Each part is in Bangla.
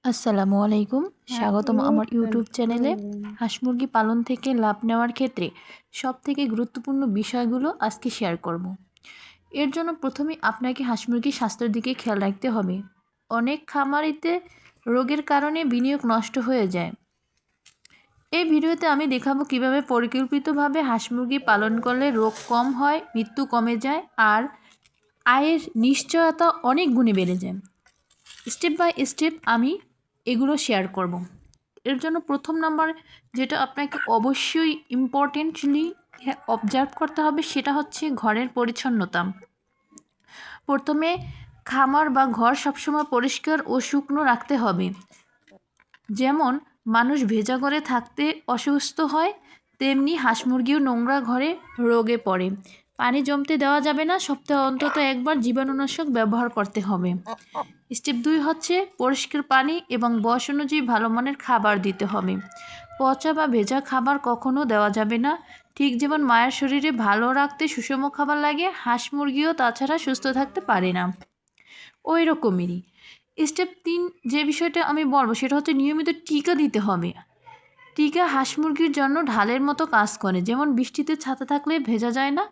আসসালামু আলাইকুম। স্বাগতম আমার ইউটিউব চ্যানেলে। হাঁস মুরগি পালন থেকে লাভ নেওয়ার ক্ষেত্রে সবথেকে গুরুত্বপূর্ণ বিষয়গুলো আজকে শেয়ার করব। এর জন্য প্রথমে আপনাকে হাঁস মুরগির স্বাস্থ্যের দিকে খেয়াল রাখতে হবে। অনেক খামারিতে রোগের কারণে বিনিয়োগ নষ্ট হয়ে যায়। এই ভিডিওতে আমি দেখাবো কিভাবে পরিকল্পিতভাবে হাঁস মুরগি পালন করলে রোগ কম হয়, মৃত্যু কমে যায় আর আয়ের নিশ্চয়তা অনেক গুণে বেড়ে যায়। স্টেপ বাই স্টেপ আমি এগুলো শেয়ার করব। এর জন্য প্রথম নাম্বার যেটা আপনাকে অবশ্যই ইম্পর্টেন্টলি অবজার্ভ করতে হবে সেটা হচ্ছে ঘরের পরিচ্ছন্নতা। প্রথমে খামার বা ঘর সবসময় পরিষ্কার ও শুকনো রাখতে হবে। যেমন মানুষ ভেজা ঘরে থাকতে অসুস্থ হয়, তেমনি হাঁস মুরগিও নোংরা ঘরে রোগে পড়ে। পানি জমতে দেওয়া যাবে না, সপ্তাহে অন্তত একবার জীবাণুনাশক ব্যবহার করতে হবে। স্টেপ 2 হচ্ছে পরিষ্কার পানি এবং বয়স অনুযায়ী ভালো মানের খাবার দিতে হবে। পচা বা ভেজা খাবার কখনো দেওয়া যাবে না। ঠিক যেমন মায়ের শরীরে ভালো রাখতে সুষম খাবার লাগে, হাঁস মুরগিও তাছাড়া সুস্থ থাকতে পারে না। ওই রকমেরই স্টেপ 3 যে বিষয়টা আমি বলবো সেটা হচ্ছে নিয়মিত টিকা দিতে হবে। টিকা হাঁস মুরগির জন্য ঢালের মতো কাজ করে। যেমন বৃষ্টিতে ছাতা থাকলে ভেজা যায় না,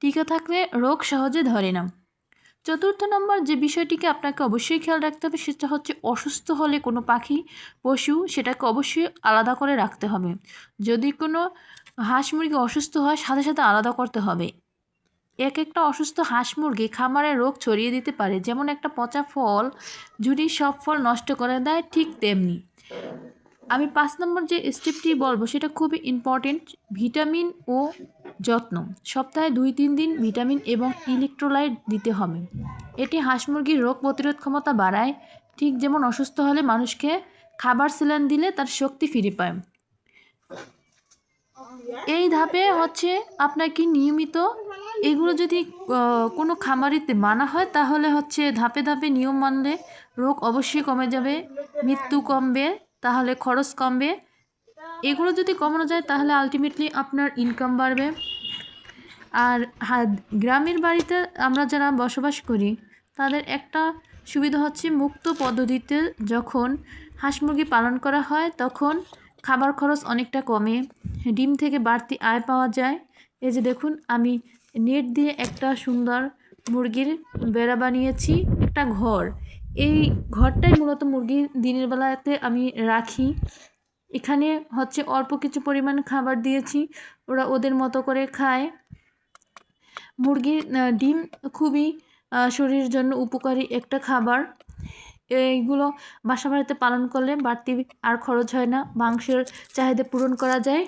টিকা থাকলে রোগ সহজে ধরে না। চতুর্থ নম্বর যে বিষয়টিকে আপনাকে অবশ্যই খেয়াল রাখতে হবে সেটা হচ্ছে অসুস্থ হলে কোনো পাখি পশু সেটাকে অবশ্যই আলাদা করে রাখতে হবে। যদি কোনো হাঁস মুরগি অসুস্থ হয় সাথে সাথে আলাদা করতে হবে। একটা অসুস্থ হাঁস মুরগি খামারে রোগ ছড়িয়ে দিতে পারে। যেমন একটা পচা ফল যদি সব ফল নষ্ট করে দেয়, ঠিক তেমনি আমি 5 নম্বর যে স্টেপটি বলবো সেটা খুবই ইম্পর্টেন্ট। ভিটামিন ও যত্ন। সপ্তাহে 2-3 দিন ভিটামিন এবং ইলেকট্রোলাইট দিতে হবে। এটি হাঁস মুরগির রোগ প্রতিরোধ ক্ষমতা বাড়ায়। ঠিক যেমন অসুস্থ হলে মানুষকে খাবার স্যালাইন দিলে তার শক্তি ফিরে পায়। এই ধাপে হচ্ছে আপনাকে নিয়মিত এগুলো যদি কোনো খামারিতে মানা হয় তাহলে হচ্ছে ধাপে ধাপে নিয়ম মানলে রোগ অবশ্যই কমে যাবে, মৃত্যু কমবে, তাহলে খরচ কমবে। এগুলো যদি কমানো যায় তাহলে আলটিমেটলি আপনার ইনকাম বাড়বে। আর গ্রামের বাড়িতে আমরা যারা বসবাস করি তাদের একটা সুবিধা হচ্ছে মুক্ত পদ্ধতিতে যখন হাঁস মুরগি পালন করা হয় তখন খাবার খরচ অনেকটা কমে, ডিম থেকে বাড়তি আয় পাওয়া যায়। এই যে দেখুন আমি নেট দিয়ে একটা সুন্দর মুরগির বেড়া বানিয়েছি, একটা ঘর। এই ঘরটাই মূলত মুরগি দিনের বেলাতে আমি রাখি। এখানে হচ্ছে অল্প কিছু পরিমাণ খাবার দিয়েছি, ওরা ওদের মতো করে খায়। মুরগির ডিম খুবই শরীরের জন্য উপকারী একটা খাবার। এইগুলো বাসা বাড়িতে পালন করলে বাড়তি আর খরচ হয় না, মাংসের চাহিদা পূরণ করা যায়।